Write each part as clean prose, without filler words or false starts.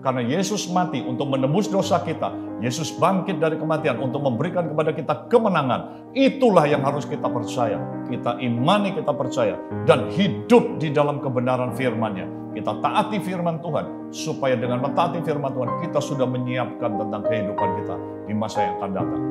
Karena Yesus mati untuk menebus dosa kita. Yesus bangkit dari kematian untuk memberikan kepada kita kemenangan. Itulah yang harus kita percaya. Kita imani, kita percaya. Dan hidup di dalam kebenaran firman-Nya. Kita taati firman Tuhan. Supaya dengan mentaati firman Tuhan, kita sudah menyiapkan tentang kehidupan kita di masa yang akan datang.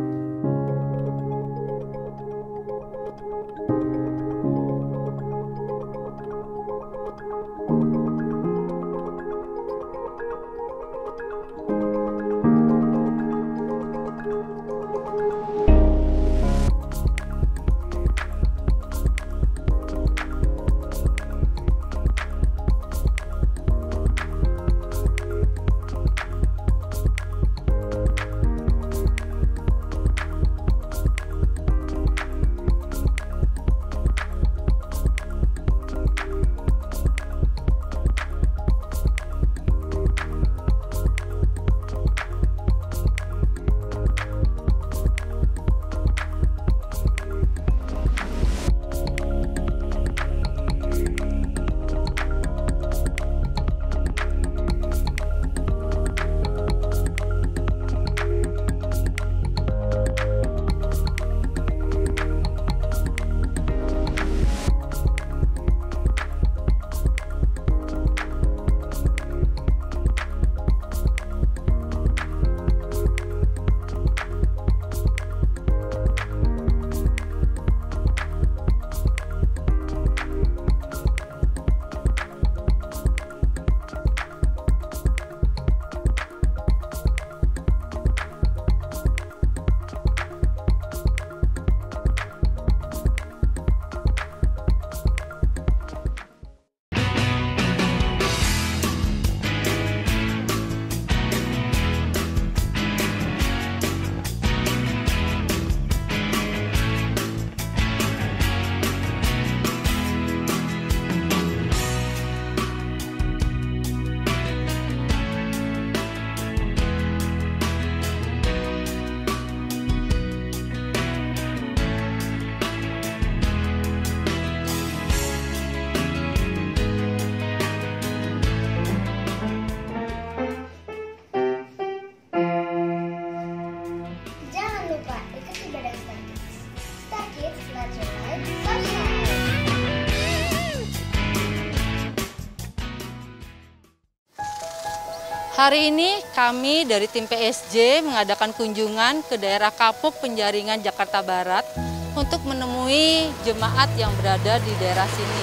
Hari ini kami dari tim PSG mengadakan kunjungan ke daerah Kapuk Penjaringan, Jakarta Barat untuk menemui jemaat yang berada di daerah sini.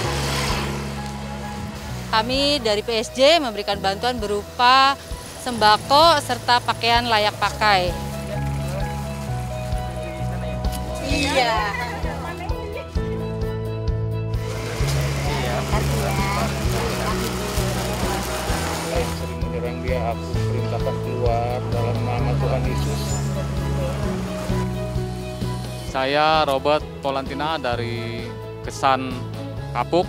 Kami dari PSG memberikan bantuan berupa sembako serta pakaian layak pakai. Iya. Sering menyerang dia, aku perintahkan keluar dalam nama Tuhan Yesus. Saya Robert Polantina dari Kesan Kapuk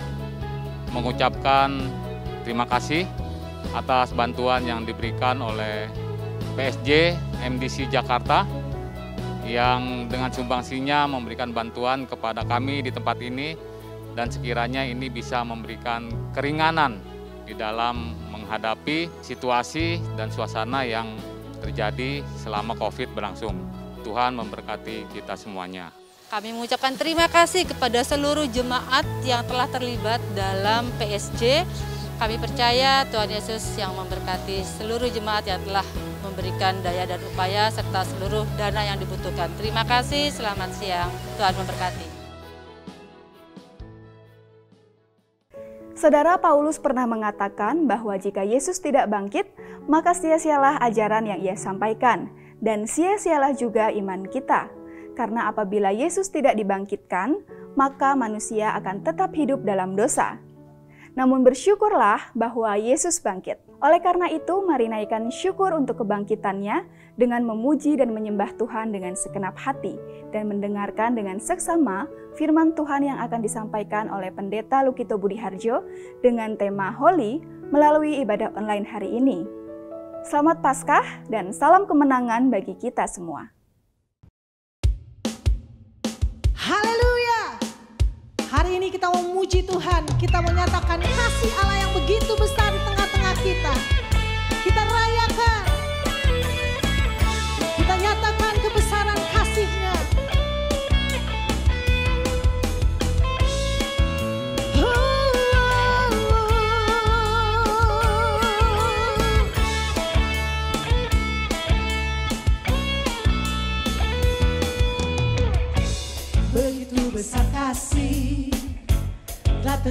mengucapkan terima kasih atas bantuan yang diberikan oleh PSG MDC Jakarta yang dengan sumbangsinya memberikan bantuan kepada kami di tempat ini, dan sekiranya ini bisa memberikan keringanan di dalam menghadapi situasi dan suasana yang terjadi selama COVID berlangsung. Tuhan memberkati kita semuanya. Kami mengucapkan terima kasih kepada seluruh jemaat yang telah terlibat dalam PSG. Kami percaya Tuhan Yesus yang memberkati seluruh jemaat yang telah memberikan daya dan upaya serta seluruh dana yang dibutuhkan. Terima kasih, selamat siang. Tuhan memberkati. Saudara, Paulus pernah mengatakan bahwa jika Yesus tidak bangkit, maka sia-sialah ajaran yang ia sampaikan, dan sia-sialah juga iman kita. Karena apabila Yesus tidak dibangkitkan, maka manusia akan tetap hidup dalam dosa. Namun bersyukurlah bahwa Yesus bangkit. Oleh karena itu, mari naikkan syukur untuk kebangkitannya dengan memuji dan menyembah Tuhan dengan segenap hati dan mendengarkan dengan seksama firman Tuhan yang akan disampaikan oleh Pendeta Lukito Budiharjo dengan tema Holy melalui ibadah online hari ini. Selamat Paskah dan salam kemenangan bagi kita semua. Haleluya! Hari ini kita memuji Tuhan, kita menyatakan kasih Allah yang begitu besar di tengah-tengah kita. Kita raya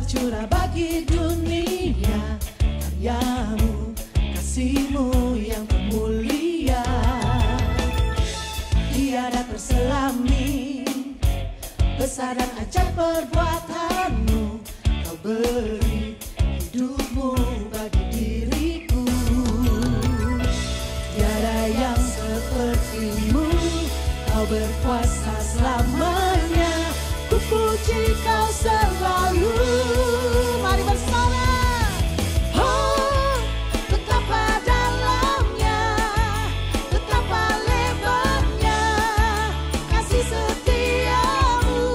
tercurah bagi dunia, karyamu, kasih-Mu yang termulia. Tiada terselami, besar dan ajaib perbuatan-Mu. Kau beri hidup-Mu bagi diriku. Tiada yang seperti-Mu, Kau berkuasa selamanya. Ku puji Kau selalu. Mari bersama. Oh, betapa dalamnya, betapa lebarnya kasih setia-Mu.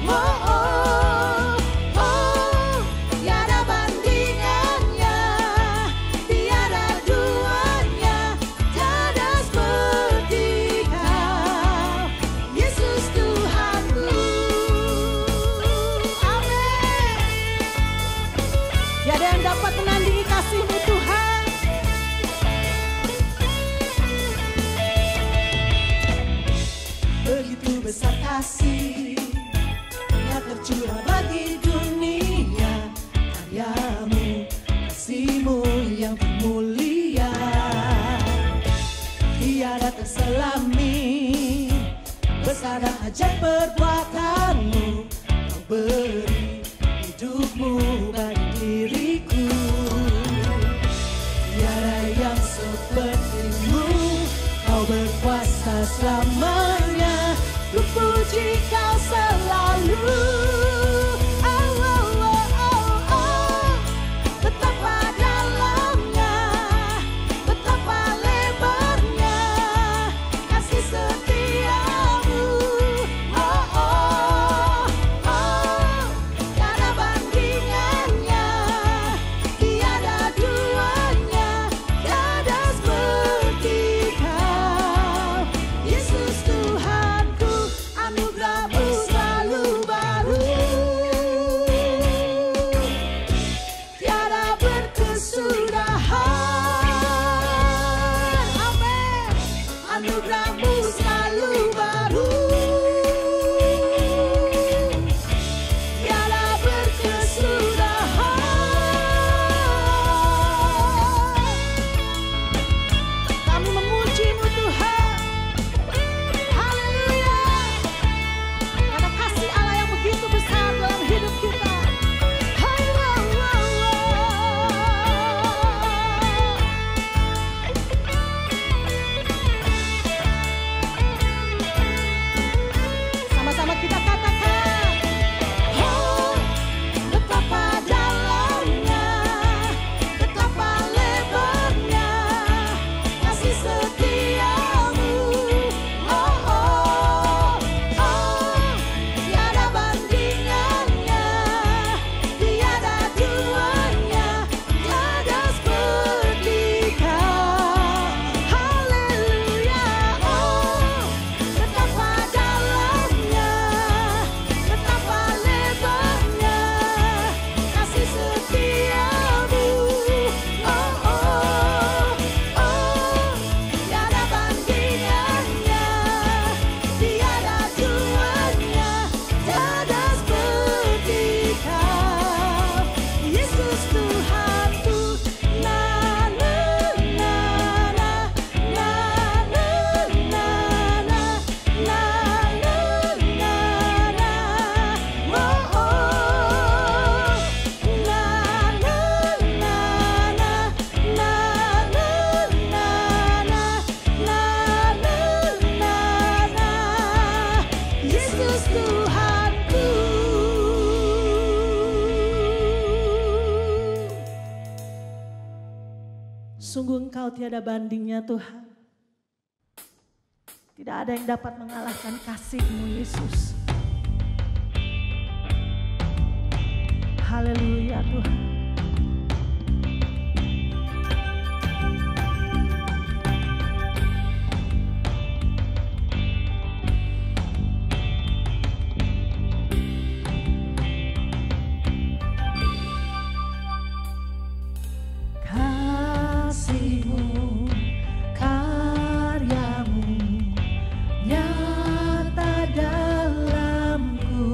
Oh, oh, oh, tiada bandingannya, tiada duanya, tiada seperti Kau, Yesus Tuhanku. Amin. Tiada yang dapat menandingi kasih-Mu Tuhan. Begitu besar kasih yang tercurah bagi dunia, karya-Mu, kasih-Mu yang termulia. Tiada terselami, besar dan ajaib perbuatan-Mu. Kau beri hidup-Mu bagi diriku. Tiada yang seperti-Mu, Kau berkuasa selamanya. Ku puji Kau selalu. Oh, oh, oh, oh, oh. Betapa dalamnya, betapa lebarnya kasih setia-Mu. Oh, oh, oh, tiada bandingannya, tiada duanya, tiada seperti Kau, Yesus Tuhanku. Anugerah-Mu selalu baru, tiada berkesudahan. Amin. Anugerah-Mu selalu baru, tiada berkesudahan. Kami memuji-Mu Tuhan. Haleluya. Karena kasih Allah yang begitu besar dalam hidup kita. Sama-sama kita katakan. Oh, betapa dalamnya, betapa lebarnya kasih setia-Mu. Oh, oh, oh, tiada bandingannya, tiada duanya, tiada seperti Kau. Haleluya. Oh, betapa dalamnya, betapa lebarnya kasih setia-Mu. Oh, oh, oh, tiada bandingannya, tiada duanya, tiada seperti Kau, Yesus Tuhanku. Na na na na, na na na na, na na na na. Oh, oh, na na na na, na na na na, na na na na, Yesus Tuhanku. Sungguh Engkau tiada bandingnya Tuhan. Tidak ada yang dapat mengalahkan kasih-Mu Yesus. Haleluya Tuhan. Kasih-Mu, karya-Mu nyata dalamku.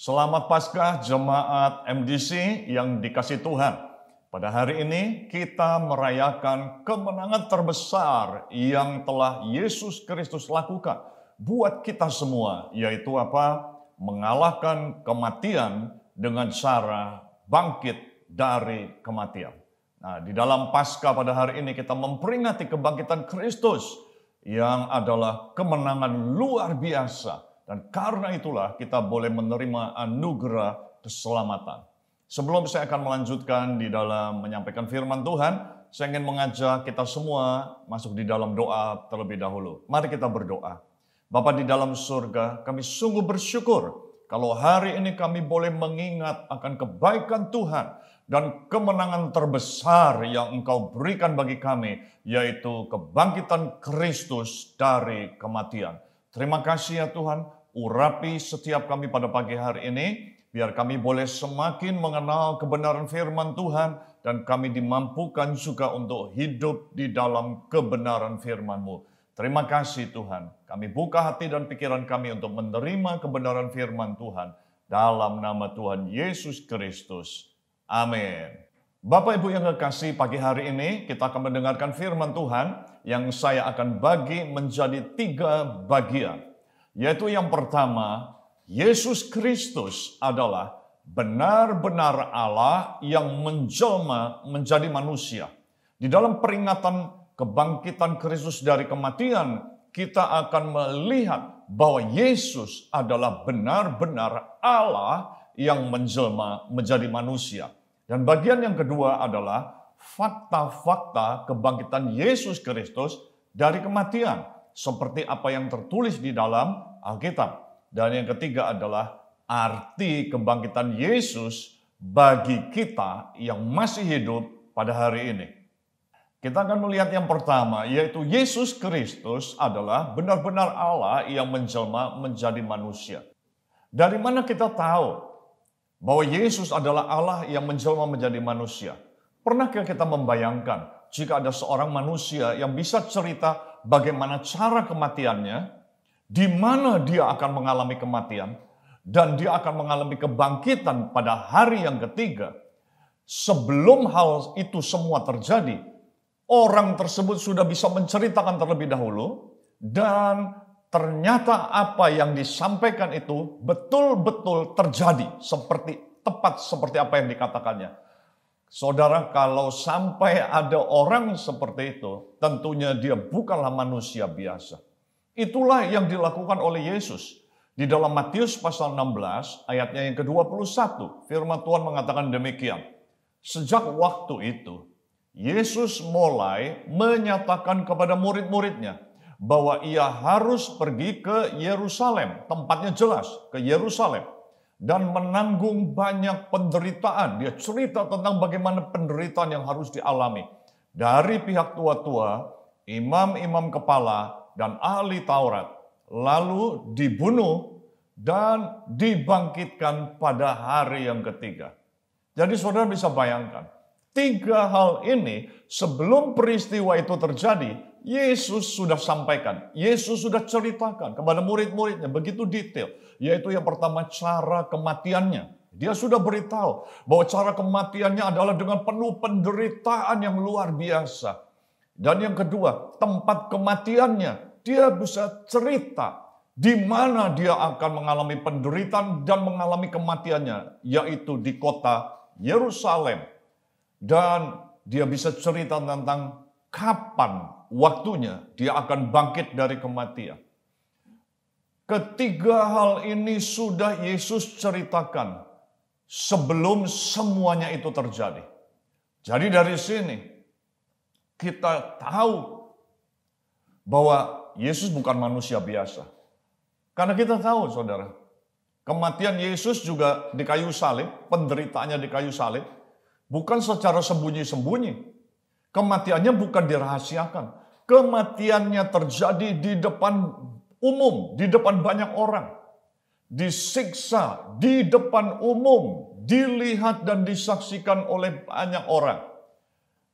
Selamat Paskah jemaat MDC yang dikasih Tuhan. Pada hari ini kita merayakan kemenangan terbesar yang telah Yesus Kristus lakukan buat kita semua, yaitu apa? Mengalahkan kematian dengan cara bangkit dari kematian. Nah, di dalam Paskah pada hari ini kita memperingati kebangkitan Kristus yang adalah kemenangan luar biasa. Dan karena itulah kita boleh menerima anugerah keselamatan. Sebelum saya akan melanjutkan di dalam menyampaikan firman Tuhan, saya ingin mengajak kita semua masuk di dalam doa terlebih dahulu. Mari kita berdoa. Bapa di dalam surga, kami sungguh bersyukur kalau hari ini kami boleh mengingat akan kebaikan Tuhan dan kemenangan terbesar yang Engkau berikan bagi kami, yaitu kebangkitan Kristus dari kematian. Terima kasih ya Tuhan, urapi setiap kami pada pagi hari ini, biar kami boleh semakin mengenal kebenaran firman Tuhan, dan kami dimampukan juga untuk hidup di dalam kebenaran firman-Mu. Terima kasih Tuhan, kami buka hati dan pikiran kami untuk menerima kebenaran firman Tuhan, dalam nama Tuhan Yesus Kristus. Amin. Bapak Ibu yang kekasih, pagi hari ini kita akan mendengarkan firman Tuhan yang saya akan bagi menjadi 3 bagian. Yaitu yang pertama, Yesus Kristus adalah benar-benar Allah yang menjelma menjadi manusia. Di dalam peringatan kebangkitan Kristus dari kematian, kita akan melihat bahwa Yesus adalah benar-benar Allah yang menjelma menjadi manusia. Dan bagian yang kedua adalah fakta-fakta kebangkitan Yesus Kristus dari kematian, seperti apa yang tertulis di dalam Alkitab. Dan yang ketiga adalah arti kebangkitan Yesus bagi kita yang masih hidup pada hari ini. Kita akan melihat yang pertama, yaitu Yesus Kristus adalah benar-benar Allah yang menjelma menjadi manusia. Dari mana kita tahu bahwa Yesus adalah Allah yang menjelma menjadi manusia? Pernahkah kita membayangkan jika ada seorang manusia yang bisa cerita bagaimana cara kematiannya, di mana dia akan mengalami kematian, dan dia akan mengalami kebangkitan pada hari yang ketiga? Sebelum hal itu semua terjadi, orang tersebut sudah bisa menceritakan terlebih dahulu, dan ternyata apa yang disampaikan itu betul-betul terjadi, tepat seperti apa yang dikatakannya. Saudara, kalau sampai ada orang seperti itu, tentunya dia bukanlah manusia biasa. Itulah yang dilakukan oleh Yesus. Di dalam Matius pasal 16, ayatnya yang ke-21, firman Tuhan mengatakan demikian. Sejak waktu itu, Yesus mulai menyatakan kepada murid-muridnya bahwa ia harus pergi ke Yerusalem, tempatnya jelas, ke Yerusalem, dan menanggung banyak penderitaan. Dia cerita tentang bagaimana penderitaan yang harus dialami dari pihak tua-tua, imam-imam kepala, dan ahli Taurat, lalu dibunuh dan dibangkitkan pada hari yang ketiga. Jadi saudara bisa bayangkan, 3 hal ini sebelum peristiwa itu terjadi, Yesus sudah sampaikan, Yesus sudah ceritakan kepada murid-muridnya begitu detail. Yaitu yang pertama, cara kematiannya. Dia sudah beritahu bahwa cara kematiannya adalah dengan penuh penderitaan yang luar biasa. Dan yang kedua, tempat kematiannya. Dia bisa cerita di mana dia akan mengalami penderitaan dan mengalami kematiannya, yaitu di kota Yerusalem. Dan dia bisa cerita tentang kapan waktunya dia akan bangkit dari kematian. Ketiga hal ini sudah Yesus ceritakan sebelum semuanya itu terjadi. Jadi dari sini kita tahu bahwa Yesus bukan manusia biasa. Karena kita tahu saudara, kematian Yesus juga di kayu salib, penderitaannya di kayu salib, bukan secara sembunyi-sembunyi. Kematiannya bukan dirahasiakan. Kematiannya terjadi di depan umum, di depan banyak orang. Disiksa di depan umum, dilihat dan disaksikan oleh banyak orang.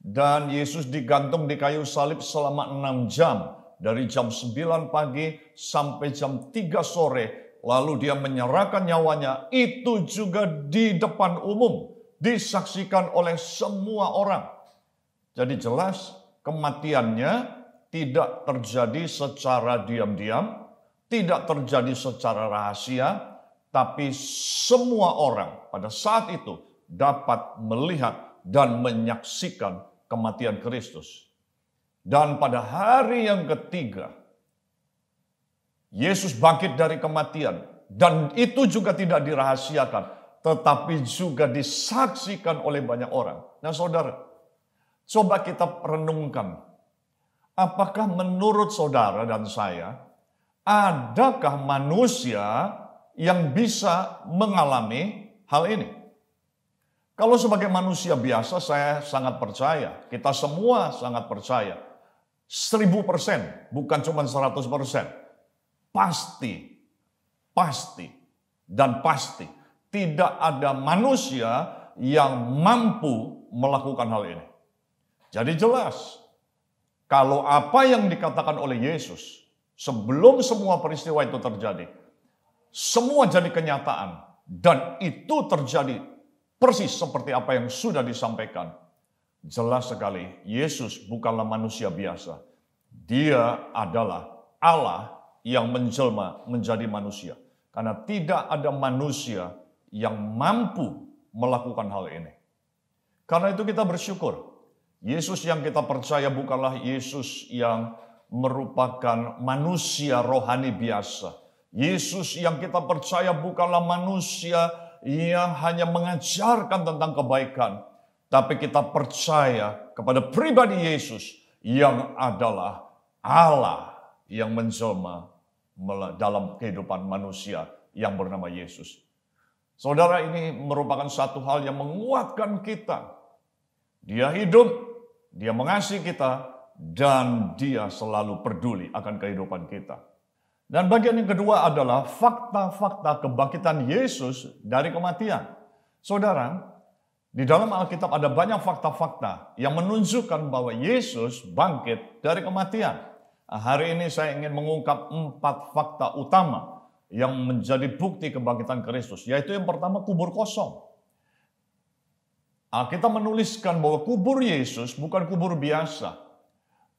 Dan Yesus digantung di kayu salib selama 6 jam. Dari jam 9 pagi sampai jam 3 sore lalu dia menyerahkan nyawanya, itu juga di depan umum, disaksikan oleh semua orang. Jadi jelas kematiannya tidak terjadi secara diam-diam, tidak terjadi secara rahasia, tapi semua orang pada saat itu dapat melihat dan menyaksikan kematian Kristus. Dan pada hari yang ketiga, Yesus bangkit dari kematian, dan itu juga tidak dirahasiakan, tetapi juga disaksikan oleh banyak orang. Nah saudara, coba kita renungkan, apakah menurut saudara dan saya, adakah manusia yang bisa mengalami hal ini? Kalau sebagai manusia biasa, saya sangat percaya, kita semua sangat percaya, 1000%, bukan cuma 100%, pasti, dan pasti, tidak ada manusia yang mampu melakukan hal ini. Jadi jelas, kalau apa yang dikatakan oleh Yesus, sebelum semua peristiwa itu terjadi, semua jadi kenyataan, dan itu terjadi persis seperti apa yang sudah disampaikan. Jelas sekali, Yesus bukanlah manusia biasa. Dia adalah Allah yang menjelma menjadi manusia. Karena tidak ada manusia yang mampu melakukan hal ini. Karena itu kita bersyukur. Yesus yang kita percaya bukanlah Yesus yang merupakan manusia rohani biasa. Yesus yang kita percaya bukanlah manusia yang hanya mengajarkan tentang kebaikan, tapi kita percaya kepada pribadi Yesus yang adalah Allah yang menjelma dalam kehidupan manusia yang bernama Yesus. Saudara, ini merupakan satu hal yang menguatkan kita. Dia hidup, dia mengasihi kita, dan dia selalu peduli akan kehidupan kita. Dan bagian yang kedua adalah fakta-fakta kebangkitan Yesus dari kematian. Saudara, di dalam Alkitab ada banyak fakta-fakta yang menunjukkan bahwa Yesus bangkit dari kematian. Nah, hari ini saya ingin mengungkap 4 fakta utama yang menjadi bukti kebangkitan Kristus. Yaitu yang pertama, kubur kosong. Alkitab menuliskan bahwa kubur Yesus bukan kubur biasa.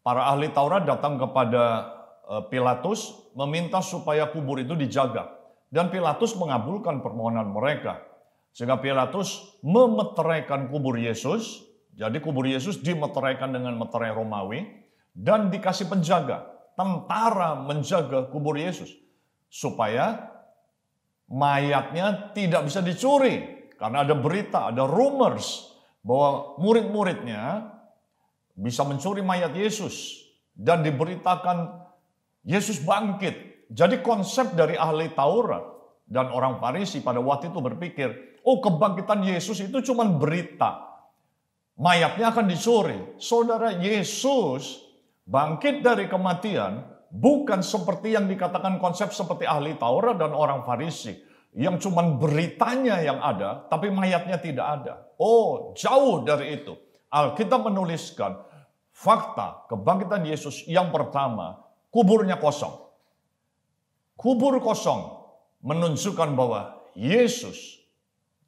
Para ahli Taurat datang kepada Pilatus meminta supaya kubur itu dijaga. Dan Pilatus mengabulkan permohonan mereka. Sehingga Pilatus memeteraikan kubur Yesus. Jadi kubur Yesus dimeteraikan dengan meterai Romawi. Dan dikasih penjaga. Tentara menjaga kubur Yesus. Supaya mayatnya tidak bisa dicuri. Karena ada berita, ada rumors bahwa murid-muridnya bisa mencuri mayat Yesus. Dan diberitakan Yesus bangkit. Jadi konsep dari ahli Taurat dan orang Farisi pada waktu itu berpikir, oh kebangkitan Yesus itu cuma berita. Mayatnya akan dicuri. Saudara, Yesus bangkit dari kematian bukan seperti yang dikatakan konsep seperti ahli Taurat dan orang Farisi. Yang cuma beritanya yang ada, tapi mayatnya tidak ada. Oh, jauh dari itu. Alkitab menuliskan fakta kebangkitan Yesus yang pertama, kuburnya kosong. Kubur kosong menunjukkan bahwa Yesus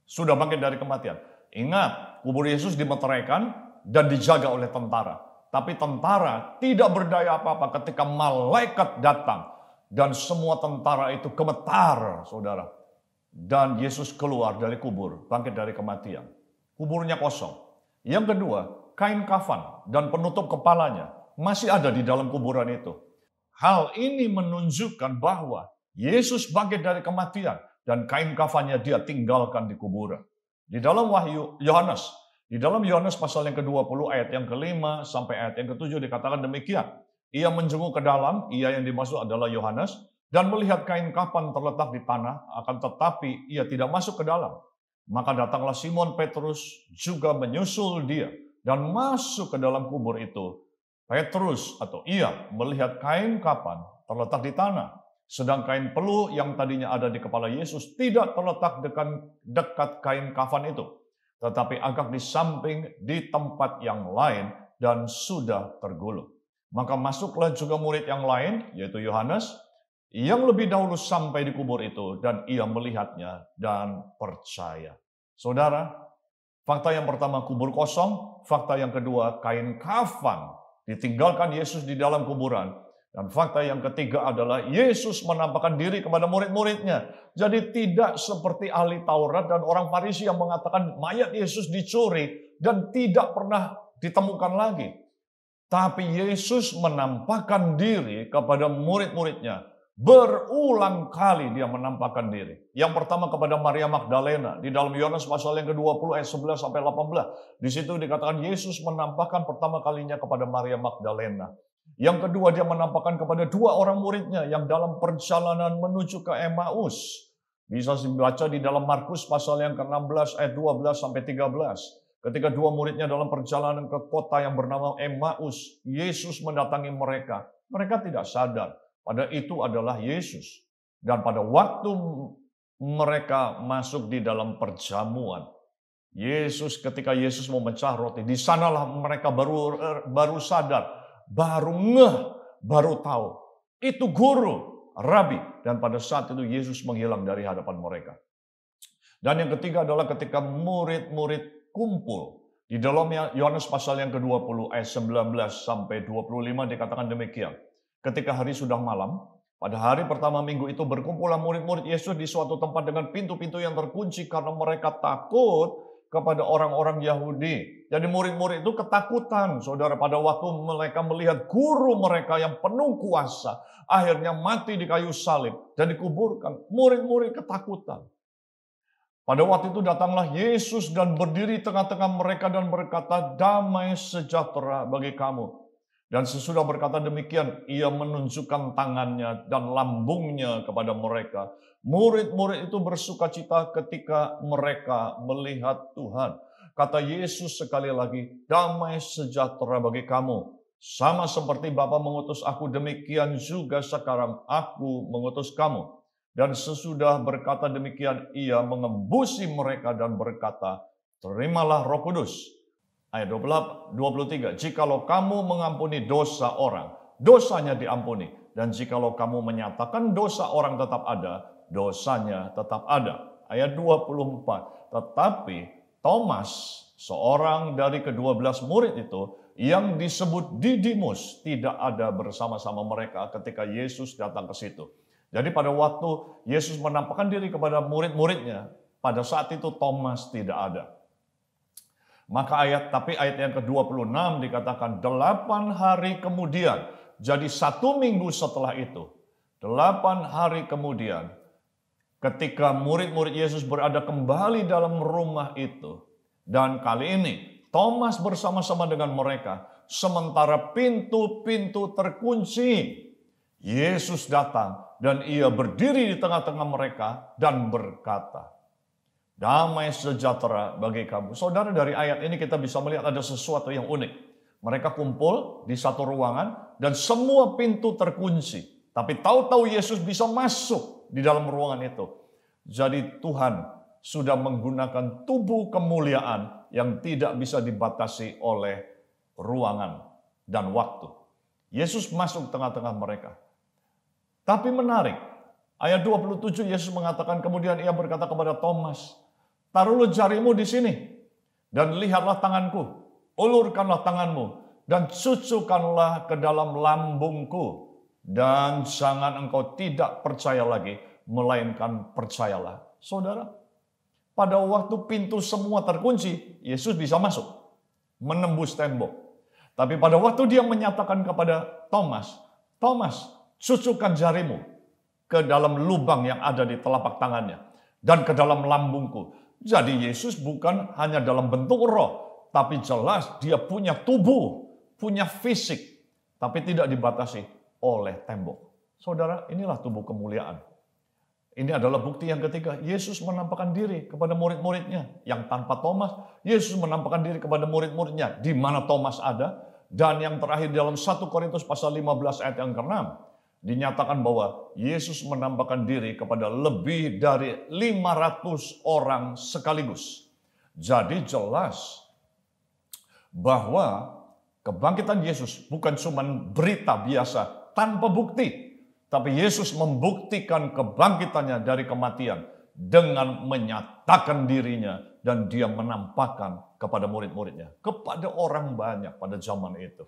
sudah bangkit dari kematian. Ingat, kubur Yesus dimeteraikan dan dijaga oleh tentara. Tapi tentara tidak berdaya apa-apa ketika malaikat datang. Dan semua tentara itu gemetar, saudara. Dan Yesus keluar dari kubur, bangkit dari kematian. Kuburnya kosong. Yang kedua, kain kafan dan penutup kepalanya masih ada di dalam kuburan itu. Hal ini menunjukkan bahwa Yesus bangkit dari kematian dan kain kafannya dia tinggalkan di kuburan. Di dalam Wahyu Yohanes, di dalam Yohanes pasal yang ke-20 ayat yang ke-5 sampai ayat yang ke-7 dikatakan demikian. Ia menjenguk ke dalam, ia yang dimaksud adalah Yohanes, dan melihat kain kafan terletak di tanah, akan tetapi ia tidak masuk ke dalam. Maka datanglah Simon Petrus juga menyusul dia dan masuk ke dalam kubur itu. Petrus atau ia melihat kain kafan terletak di tanah, sedang kain peluh yang tadinya ada di kepala Yesus tidak terletak dekat kain kafan itu, tetapi agak di samping di tempat yang lain dan sudah tergulung. Maka masuklah juga murid yang lain, yaitu Yohanes, yang lebih dahulu sampai di kubur itu dan ia melihatnya dan percaya. Saudara, fakta yang pertama kubur kosong, fakta yang kedua kain kafan ditinggalkan Yesus di dalam kuburan, dan fakta yang ketiga adalah Yesus menampakkan diri kepada murid-muridnya. Jadi tidak seperti ahli Taurat dan orang Farisi yang mengatakan mayat Yesus dicuri dan tidak pernah ditemukan lagi. Tapi Yesus menampakkan diri kepada murid-muridnya. Berulang kali dia menampakkan diri. Yang pertama kepada Maria Magdalena. Di dalam Yohanes pasal yang ke-20 ayat 11 sampai 18. Di situ dikatakan Yesus menampakkan pertama kalinya kepada Maria Magdalena. Yang kedua dia menampakkan kepada dua orang muridnya yang dalam perjalanan menuju ke Emmaus. Bisa dibaca di dalam Markus pasal yang ke-16 ayat 12 sampai 13. Ketika dua muridnya dalam perjalanan ke kota yang bernama Emmaus, Yesus mendatangi mereka. Mereka tidak sadar pada itu adalah Yesus. Dan pada waktu mereka masuk di dalam perjamuan, ketika Yesus memecah roti, di sanalah mereka baru sadar, baru ngeh, baru tahu. Itu guru, rabi. Dan pada saat itu Yesus menghilang dari hadapan mereka. Dan yang ketiga adalah ketika murid-murid kumpul. Di dalam Yohanes pasal yang ke-20 ayat 19 sampai 25 dikatakan demikian. Ketika hari sudah malam, pada hari pertama minggu itu berkumpullah murid-murid Yesus di suatu tempat dengan pintu-pintu yang terkunci karena mereka takut kepada orang-orang Yahudi. Jadi murid-murid itu ketakutan, saudara, pada waktu mereka melihat guru mereka yang penuh kuasa akhirnya mati di kayu salib dan dikuburkan. Murid-murid ketakutan. Pada waktu itu datanglah Yesus dan berdiri tengah-tengah mereka dan berkata, damai sejahtera bagi kamu. Dan sesudah berkata demikian, ia menunjukkan tangannya dan lambungnya kepada mereka. Murid-murid itu bersukacita ketika mereka melihat Tuhan. Kata Yesus sekali lagi, damai sejahtera bagi kamu. Sama seperti Bapa mengutus aku, demikian juga sekarang aku mengutus kamu. Dan sesudah berkata demikian, ia mengembusi mereka dan berkata, terimalah Roh Kudus. Ayat 23, jikalau kamu mengampuni dosa orang, dosanya diampuni. Dan jikalau kamu menyatakan dosa orang tetap ada, dosanya tetap ada. Ayat 24, tetapi Thomas, seorang dari ke-12 murid itu, yang disebut Didimus, tidak ada bersama-sama mereka ketika Yesus datang ke situ. Jadi pada waktu Yesus menampakkan diri kepada murid-muridnya, pada saat itu Thomas tidak ada. Tapi ayat yang ke-26 dikatakan 8 hari kemudian. Jadi 1 minggu setelah itu. 8 hari kemudian. Ketika murid-murid Yesus berada kembali dalam rumah itu. Dan kali ini Thomas bersama-sama dengan mereka. Sementara pintu-pintu terkunci. Yesus datang dan ia berdiri di tengah-tengah mereka dan berkata, damai sejahtera bagi kamu. Saudara, dari ayat ini kita bisa melihat ada sesuatu yang unik. Mereka kumpul di satu ruangan dan semua pintu terkunci. Tapi tahu-tahu Yesus bisa masuk di dalam ruangan itu. Jadi Tuhan sudah menggunakan tubuh kemuliaan yang tidak bisa dibatasi oleh ruangan dan waktu. Yesus masuk tengah-tengah mereka. Tapi menarik, ayat 27 Yesus mengatakan, kemudian ia berkata kepada Thomas, taruhlah jarimu di sini dan lihatlah tanganku, ulurkanlah tanganmu dan cucukkanlah ke dalam lambungku dan jangan engkau tidak percaya lagi, melainkan percayalah. Saudara, pada waktu pintu semua terkunci, Yesus bisa masuk, menembus tembok. Tapi pada waktu dia menyatakan kepada Thomas, cucukkan jarimu ke dalam lubang yang ada di telapak tangannya dan ke dalam lambungku. Jadi Yesus bukan hanya dalam bentuk roh, tapi jelas dia punya tubuh, punya fisik, tapi tidak dibatasi oleh tembok. Saudara, inilah tubuh kemuliaan. Ini adalah bukti yang ketiga. Yesus menampakkan diri kepada murid-muridnya. Yang tanpa Thomas, Yesus menampakkan diri kepada murid-muridnya. Di mana Thomas ada. Dan yang terakhir dalam 1 Korintus pasal 15 ayat yang ke-6. Dinyatakan bahwa Yesus menampakkan diri kepada lebih dari 500 orang sekaligus. Jadi jelas bahwa kebangkitan Yesus bukan cuma berita biasa tanpa bukti. Tapi Yesus membuktikan kebangkitannya dari kematian dengan menyatakan dirinya dan dia menampakkan kepada murid-muridnya, kepada orang banyak pada zaman itu.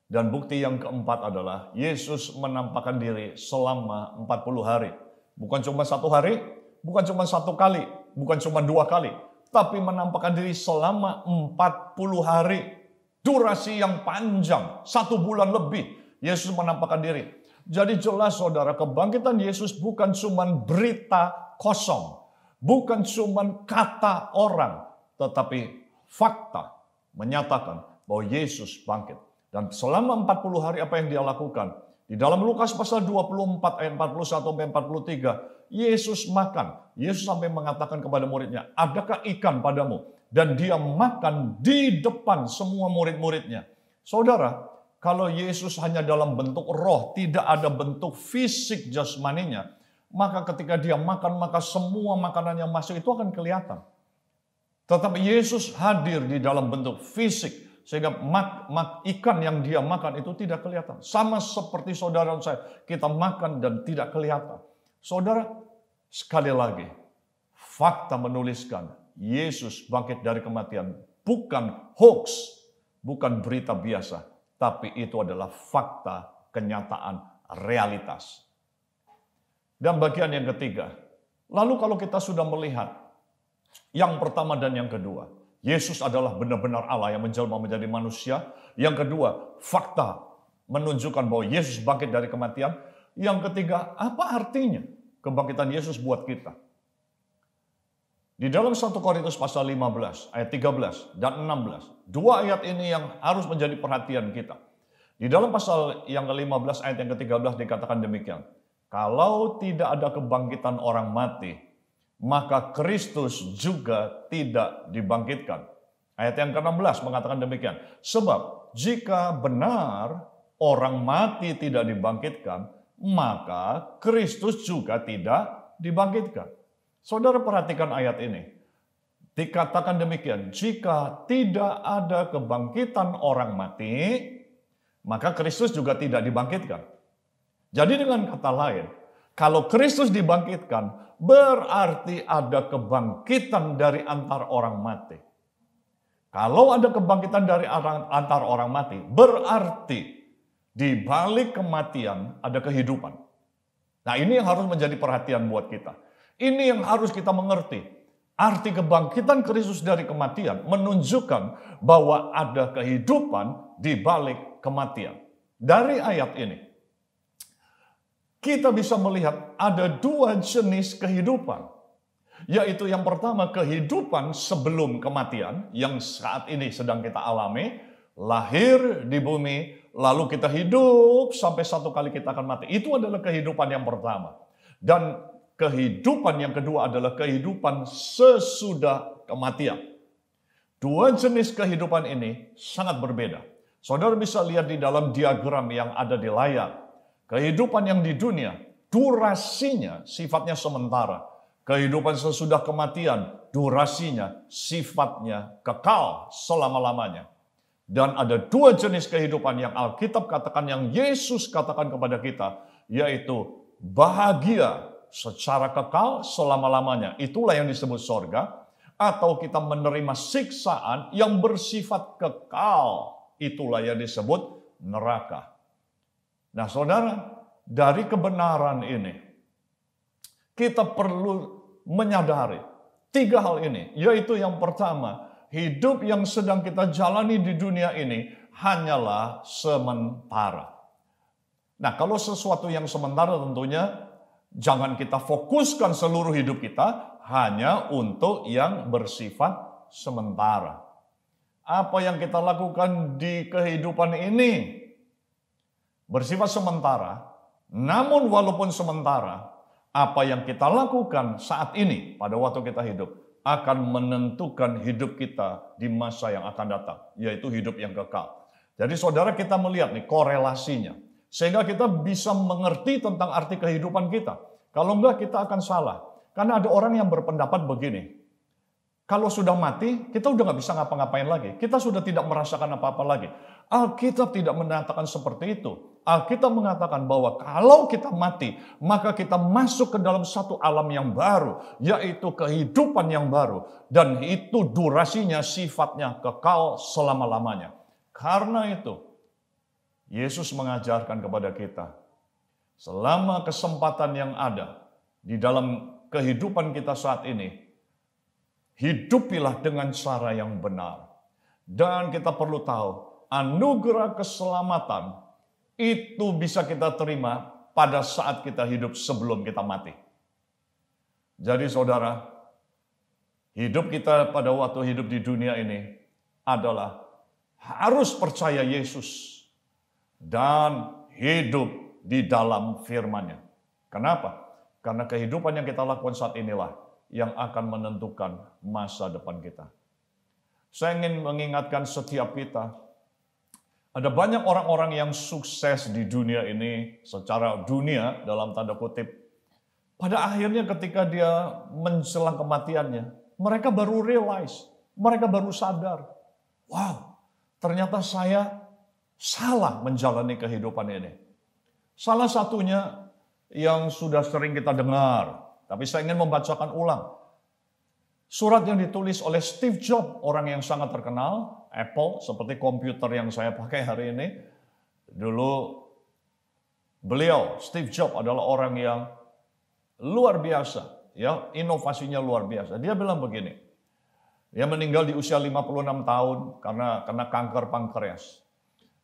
Dan bukti yang keempat adalah Yesus menampakkan diri selama 40 hari. Bukan cuma 1 hari, bukan cuma 1 kali, bukan cuma 2 kali, tapi menampakkan diri selama 40 hari. Durasi yang panjang, 1 bulan lebih Yesus menampakkan diri. Jadi jelas saudara, kebangkitan Yesus bukan cuma berita kosong, bukan cuma kata orang, tetapi fakta menyatakan bahwa Yesus bangkit. Dan selama 40 hari apa yang dia lakukan? Di dalam Lukas pasal 24 ayat 41-43, Yesus makan. Yesus sampai mengatakan kepada muridnya, adakah ikan padamu? Dan dia makan di depan semua murid-muridnya. Saudara, kalau Yesus hanya dalam bentuk roh, tidak ada bentuk fisik jasmaninya, maka ketika dia makan, maka semua makanan yang masuk itu akan kelihatan. Tetapi Yesus hadir di dalam bentuk fisik, sehingga ikan yang dia makan itu tidak kelihatan. Sama seperti saudara saya, kita makan dan tidak kelihatan. Saudara, sekali lagi, fakta menuliskan Yesus bangkit dari kematian bukan hoax, bukan berita biasa, tapi itu adalah fakta, kenyataan, realitas. Dan bagian yang ketiga, lalu kalau kita sudah melihat yang pertama dan yang kedua, Yesus adalah benar-benar Allah yang menjelma menjadi manusia. Yang kedua, fakta menunjukkan bahwa Yesus bangkit dari kematian. Yang ketiga, apa artinya kebangkitan Yesus buat kita? Di dalam 1 Korintus pasal 15 ayat 13 dan 16, 2 ayat ini yang harus menjadi perhatian kita. Di dalam pasal yang ke-15 ayat yang ke-13 dikatakan demikian. Kalau tidak ada kebangkitan orang mati, maka Kristus juga tidak dibangkitkan. Ayat yang ke-16 mengatakan demikian. Sebab jika benar orang mati tidak dibangkitkan, maka Kristus juga tidak dibangkitkan. Saudara perhatikan ayat ini. Dikatakan demikian, jika tidak ada kebangkitan orang mati, maka Kristus juga tidak dibangkitkan. Jadi dengan kata lain, kalau Kristus dibangkitkan, berarti ada kebangkitan dari antar orang mati. Kalau ada kebangkitan dari antar orang mati, berarti di balik kematian ada kehidupan. Nah, ini yang harus menjadi perhatian buat kita. Ini yang harus kita mengerti. Arti kebangkitan Kristus dari kematian menunjukkan bahwa ada kehidupan di balik kematian. Dari ayat ini, kita bisa melihat ada 2 jenis kehidupan. Yaitu yang pertama, kehidupan sebelum kematian yang saat ini sedang kita alami. Lahir di bumi, lalu kita hidup sampai satu kali kita akan mati. Itu adalah kehidupan yang pertama. Dan kehidupan yang kedua adalah kehidupan sesudah kematian. 2 jenis kehidupan ini sangat berbeda. Saudara bisa lihat di dalam diagram yang ada di layar. Kehidupan yang di dunia, durasinya sifatnya sementara. Kehidupan sesudah kematian, durasinya sifatnya kekal selama-lamanya. Dan ada 2 jenis kehidupan yang Alkitab katakan, yang Yesus katakan kepada kita, yaitu bahagia secara kekal selama-lamanya. Itulah yang disebut sorga. Atau kita menerima siksaan yang bersifat kekal. Itulah yang disebut neraka. Nah saudara, dari kebenaran ini, kita perlu menyadari 3 hal ini. Yaitu yang pertama, hidup yang sedang kita jalani di dunia ini hanyalah sementara. Nah kalau sesuatu yang sementara tentunya jangan kita fokuskan seluruh hidup kita hanya untuk yang bersifat sementara. Apa yang kita lakukan di kehidupan ini bersifat sementara, namun walaupun sementara, apa yang kita lakukan saat ini pada waktu kita hidup akan menentukan hidup kita di masa yang akan datang, yaitu hidup yang kekal. Jadi saudara, kita melihat nih korelasinya, sehingga kita bisa mengerti tentang arti kehidupan kita. Kalau enggak kita akan salah, karena ada orang yang berpendapat begini, Kalau sudah mati, kita udah nggak bisa ngapa-ngapain lagi. Kita sudah tidak merasakan apa-apa lagi. Alkitab tidak mengatakan seperti itu. Alkitab mengatakan bahwa kalau kita mati, maka kita masuk ke dalam satu alam yang baru, yaitu kehidupan yang baru. Dan itu durasinya, sifatnya kekal selama-lamanya. Karena itu, Yesus mengajarkan kepada kita, selama kesempatan yang ada di dalam kehidupan kita saat ini, hidupilah dengan cara yang benar. Dan kita perlu tahu, anugerah keselamatan itu bisa kita terima pada saat kita hidup sebelum kita mati. Jadi saudara, hidup kita pada waktu hidup di dunia ini adalah harus percaya Yesus dan hidup di dalam firman-Nya. Kenapa? Karena kehidupan yang kita lakukan saat inilah yang akan menentukan masa depan kita. Saya ingin mengingatkan setiap kita, ada banyak orang-orang yang sukses di dunia ini, secara dunia dalam tanda kutip. Pada akhirnya ketika dia menjelang kematiannya, mereka baru realize, mereka baru sadar, wow, ternyata saya salah menjalani kehidupan ini. Salah satunya yang sudah sering kita dengar, tapi saya ingin membacakan ulang. Surat yang ditulis oleh Steve Jobs, orang yang sangat terkenal, Apple, seperti komputer yang saya pakai hari ini. Dulu beliau, Steve Jobs, adalah orang yang luar biasa, ya, inovasinya luar biasa. Dia bilang begini, dia meninggal di usia 56 tahun karena kena kanker pankreas.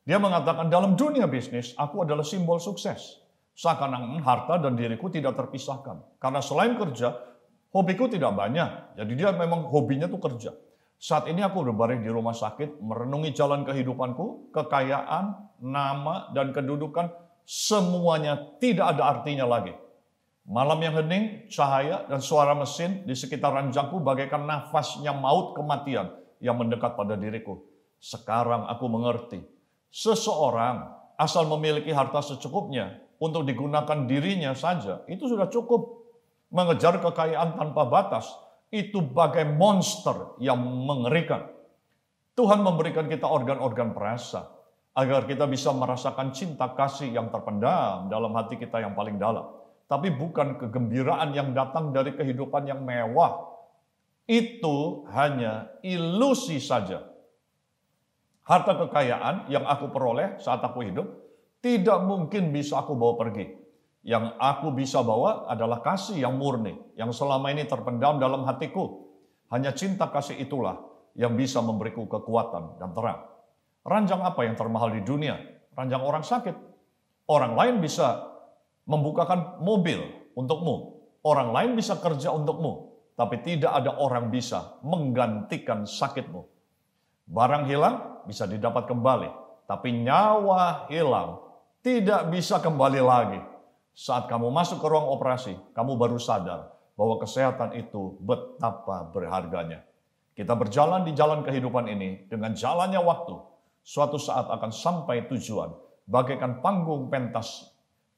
Dia mengatakan, dalam dunia bisnis, aku adalah simbol sukses. Seakan-akan harta dan diriku tidak terpisahkan. Karena selain kerja, hobiku tidak banyak. Jadi dia memang hobinya tuh kerja. Saat ini aku berbaring di rumah sakit, merenungi jalan kehidupanku, kekayaan, nama, dan kedudukan, semuanya tidak ada artinya lagi. Malam yang hening, cahaya, dan suara mesin di sekitar ranjangku bagaikan nafasnya maut kematian yang mendekat pada diriku. Sekarang aku mengerti, seseorang asal memiliki harta secukupnya, untuk digunakan dirinya saja, itu sudah cukup. Mengejar kekayaan tanpa batas, itu bagai monster yang mengerikan. Tuhan memberikan kita organ-organ perasa, agar kita bisa merasakan cinta kasih yang terpendam dalam hati kita yang paling dalam. Tapi bukan kegembiraan yang datang dari kehidupan yang mewah. Itu hanya ilusi saja. Harta kekayaan yang aku peroleh saat aku hidup, tidak mungkin bisa aku bawa pergi. Yang aku bisa bawa adalah kasih yang murni, yang selama ini terpendam dalam hatiku. Hanya cinta kasih itulah yang bisa memberiku kekuatan dan terang. Ranjang apa yang termahal di dunia? Ranjang orang sakit. Orang lain bisa membukakan mobil untukmu. Orang lain bisa kerja untukmu. Tapi tidak ada orang bisa menggantikan sakitmu. Barang hilang bisa didapat kembali. Tapi nyawa hilang tidak bisa kembali lagi. Saat kamu masuk ke ruang operasi, kamu baru sadar bahwa kesehatan itu betapa berharganya. Kita berjalan di jalan kehidupan ini dengan jalannya waktu. Suatu saat akan sampai tujuan. Bagaikan panggung pentas.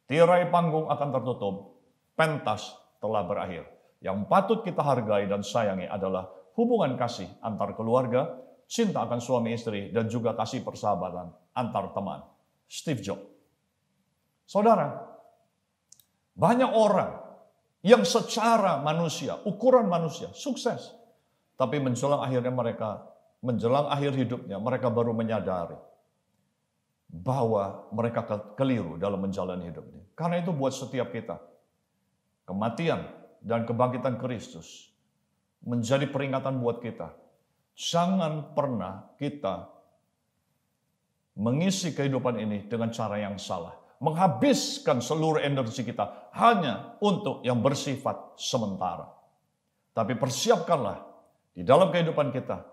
Tirai panggung akan tertutup. Pentas telah berakhir. Yang patut kita hargai dan sayangi adalah hubungan kasih antar keluarga, cinta akan suami istri, dan juga kasih persahabatan antar teman. Steve Jobs. Saudara, banyak orang yang secara manusia, ukuran manusia, sukses. Tapi menjelang akhir hidupnya, mereka baru menyadari bahwa mereka keliru dalam menjalani hidupnya. Karena itu buat setiap kita, kematian dan kebangkitan Kristus menjadi peringatan buat kita. Jangan pernah kita mengisi kehidupan ini dengan cara yang salah. Menghabiskan seluruh energi kita hanya untuk yang bersifat sementara. Tapi persiapkanlah di dalam kehidupan kita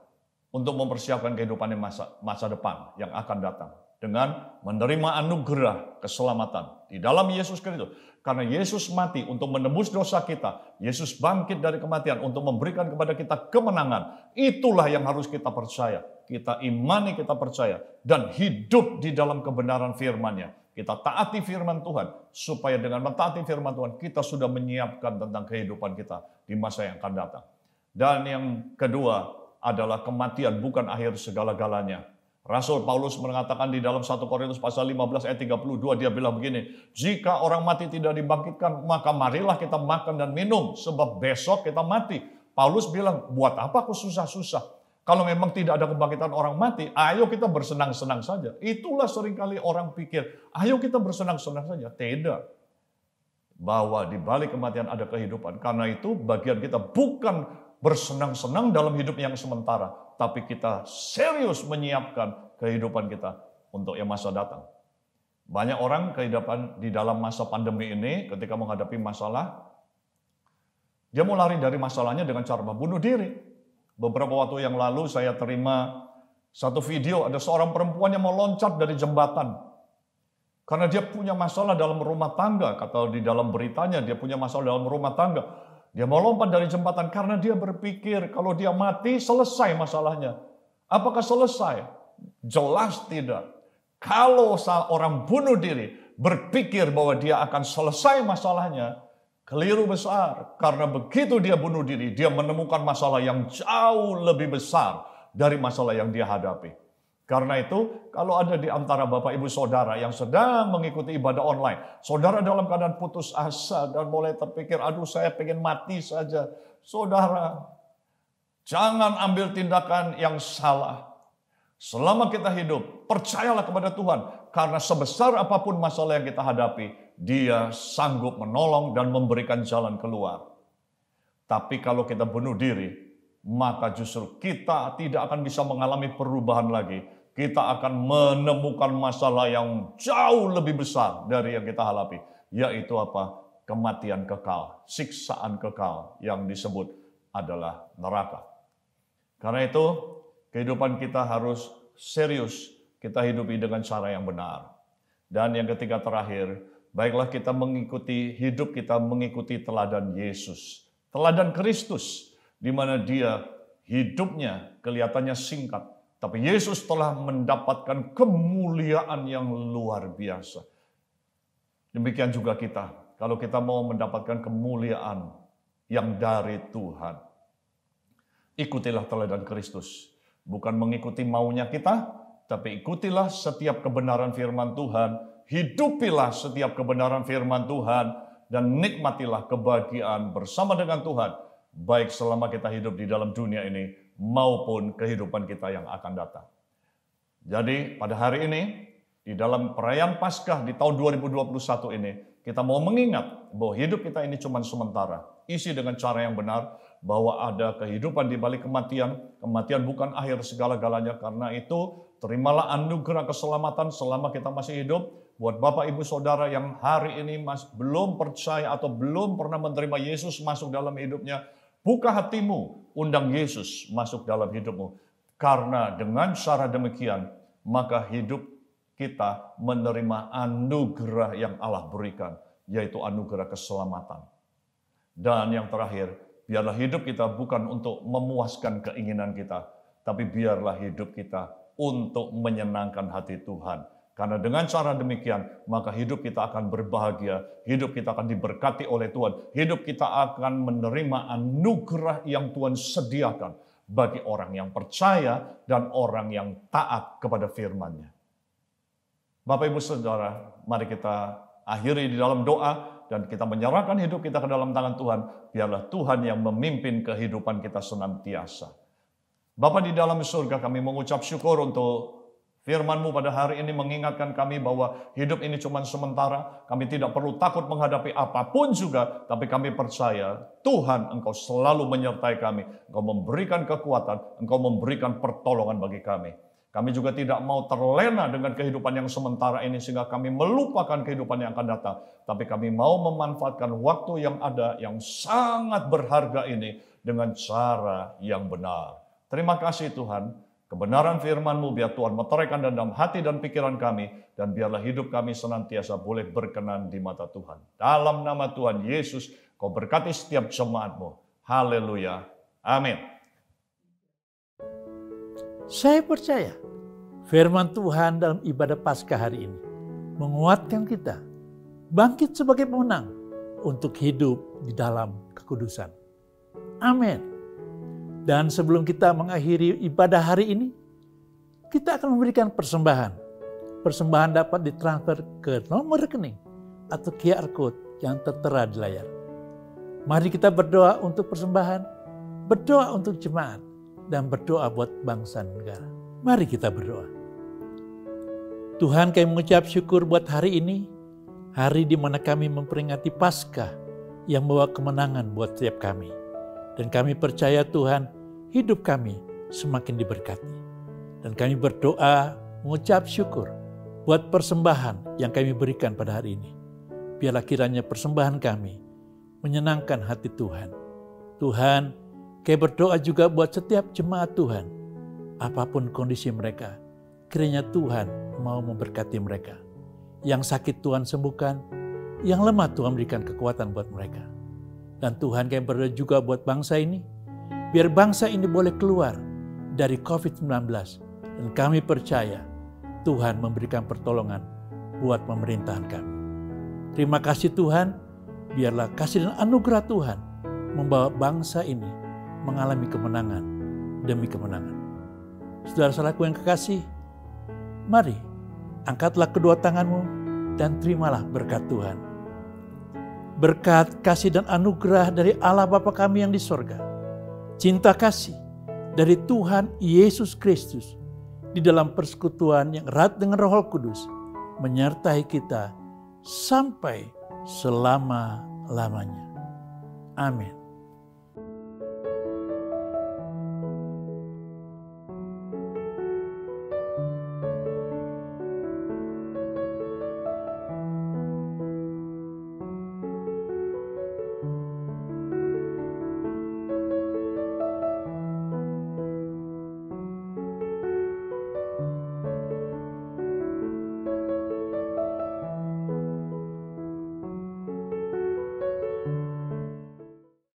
untuk mempersiapkan kehidupan masa depan yang akan datang. Dengan menerima anugerah keselamatan di dalam Yesus Kristus. Karena Yesus mati untuk menebus dosa kita. Yesus bangkit dari kematian untuk memberikan kepada kita kemenangan. Itulah yang harus kita percaya. Kita imani, kita percaya. Dan hidup di dalam kebenaran firman-Nya. Kita taati firman Tuhan, supaya dengan mentaati firman Tuhan, kita sudah menyiapkan tentang kehidupan kita di masa yang akan datang. Dan yang kedua adalah kematian bukan akhir segala-galanya. Rasul Paulus mengatakan di dalam 1 Korintus pasal 15 ayat 32, dia bilang begini, jika orang mati tidak dibangkitkan, maka marilah kita makan dan minum, sebab besok kita mati. Paulus bilang, buat apa aku susah-susah? Kalau memang tidak ada kebangkitan orang mati, ayo kita bersenang-senang saja. Itulah seringkali orang pikir, ayo kita bersenang-senang saja. Tidak. Bahwa di balik kematian ada kehidupan. Karena itu bagian kita bukan bersenang-senang dalam hidup yang sementara, tapi kita serius menyiapkan kehidupan kita untuk yang masa datang. Banyak orang kehidupan di dalam masa pandemi ini ketika menghadapi masalah, dia mau lari dari masalahnya dengan cara membunuh diri. Beberapa waktu yang lalu saya terima satu video, ada seorang perempuan yang mau loncat dari jembatan. Karena dia punya masalah dalam rumah tangga, kata di dalam beritanya dia punya masalah dalam rumah tangga. Dia mau lompat dari jembatan karena dia berpikir kalau dia mati selesai masalahnya. Apakah selesai? Jelas tidak. Kalau orang bunuh diri berpikir bahwa dia akan selesai masalahnya, keliru besar. Karena begitu dia bunuh diri, dia menemukan masalah yang jauh lebih besar dari masalah yang dia hadapi. Karena itu, kalau ada di antara Bapak Ibu Saudara yang sedang mengikuti ibadah online, saudara dalam keadaan putus asa dan mulai terpikir, aduh saya pengen mati saja. Saudara, jangan ambil tindakan yang salah. Selama kita hidup, percayalah kepada Tuhan. Karena sebesar apapun masalah yang kita hadapi, Dia sanggup menolong dan memberikan jalan keluar. Tapi kalau kita bunuh diri, maka justru kita tidak akan bisa mengalami perubahan lagi. Kita akan menemukan masalah yang jauh lebih besar dari yang kita hadapi. Yaitu apa? Kematian kekal, siksaan kekal yang disebut adalah neraka. Karena itu, kehidupan kita harus serius, kita hidupi dengan cara yang benar. Dan yang ketiga terakhir, baiklah kita mengikuti hidup kita mengikuti teladan Yesus, teladan Kristus, di mana dia hidupnya kelihatannya singkat, tapi Yesus telah mendapatkan kemuliaan yang luar biasa. Demikian juga kita, kalau kita mau mendapatkan kemuliaan yang dari Tuhan, ikutilah teladan Kristus, bukan mengikuti maunya kita, tapi ikutilah setiap kebenaran firman Tuhan, hidupilah setiap kebenaran firman Tuhan, dan nikmatilah kebahagiaan bersama dengan Tuhan, baik selama kita hidup di dalam dunia ini, maupun kehidupan kita yang akan datang. Jadi pada hari ini, di dalam perayaan Paskah di tahun 2021 ini, kita mau mengingat bahwa hidup kita ini cuma sementara. Isi dengan cara yang benar, bahwa ada kehidupan di balik kematian. Kematian bukan akhir segala-galanya, karena itu terimalah anugerah keselamatan selama kita masih hidup. Buat Bapak Ibu Saudara yang hari ini belum percaya atau belum pernah menerima Yesus masuk dalam hidupnya, buka hatimu, undang Yesus masuk dalam hidupmu. Karena dengan cara demikian, maka hidup kita menerima anugerah yang Allah berikan, yaitu anugerah keselamatan. Dan yang terakhir, biarlah hidup kita bukan untuk memuaskan keinginan kita, tapi biarlah hidup kita untuk menyenangkan hati Tuhan. Karena dengan cara demikian, maka hidup kita akan berbahagia, hidup kita akan diberkati oleh Tuhan, hidup kita akan menerima anugerah yang Tuhan sediakan bagi orang yang percaya dan orang yang taat kepada firman-Nya. Bapak Ibu Saudara, mari kita akhiri di dalam doa dan kita menyerahkan hidup kita ke dalam tangan Tuhan. Biarlah Tuhan yang memimpin kehidupan kita senantiasa. Bapa di dalam surga, kami mengucap syukur untuk firman-Mu pada hari ini, mengingatkan kami bahwa hidup ini cuma sementara. Kami tidak perlu takut menghadapi apapun juga, tapi kami percaya Tuhan, Engkau selalu menyertai kami. Engkau memberikan kekuatan, Engkau memberikan pertolongan bagi kami. Kami juga tidak mau terlena dengan kehidupan yang sementara ini sehingga kami melupakan kehidupan yang akan datang. Tapi kami mau memanfaatkan waktu yang ada yang sangat berharga ini dengan cara yang benar. Terima kasih Tuhan. Kebenaran firman-Mu biar Tuhan meteraikan dalam hati dan pikiran kami. Dan biarlah hidup kami senantiasa boleh berkenan di mata Tuhan. Dalam nama Tuhan Yesus, Kau berkati setiap jemaat-Mu. Haleluya. Amin. Saya percaya firman Tuhan dalam ibadah Paskah hari ini menguatkan kita bangkit sebagai pemenang untuk hidup di dalam kekudusan. Amin. Dan sebelum kita mengakhiri ibadah hari ini, kita akan memberikan persembahan. Persembahan dapat ditransfer ke nomor rekening atau QR Code yang tertera di layar. Mari kita berdoa untuk persembahan, berdoa untuk jemaat, dan berdoa buat bangsa dan negara. Mari kita berdoa. Tuhan, kami mengucap syukur buat hari ini, hari di mana kami memperingati Paskah yang membawa kemenangan buat setiap kami. Dan kami percaya Tuhan, hidup kami semakin diberkati. Dan kami berdoa, mengucap syukur buat persembahan yang kami berikan pada hari ini. Biarlah kiranya persembahan kami menyenangkan hati Tuhan. Tuhan, kami berdoa juga buat setiap jemaat Tuhan. Apapun kondisi mereka, kiranya Tuhan mau memberkati mereka. Yang sakit Tuhan sembuhkan, yang lemah Tuhan berikan kekuatan buat mereka. Dan Tuhan, kami berdoa juga buat bangsa ini, biar bangsa ini boleh keluar dari COVID-19. Dan kami percaya Tuhan memberikan pertolongan buat pemerintahan kami. Terima kasih Tuhan, biarlah kasih dan anugerah Tuhan membawa bangsa ini mengalami kemenangan demi kemenangan. Saudara-saudaraku yang kekasih, mari angkatlah kedua tanganmu dan terimalah berkat Tuhan. Berkat, kasih dan anugerah dari Allah Bapa kami yang di sorga, cinta kasih dari Tuhan Yesus Kristus di dalam persekutuan yang erat dengan Roh Kudus menyertai kita sampai selama-lamanya. Amin.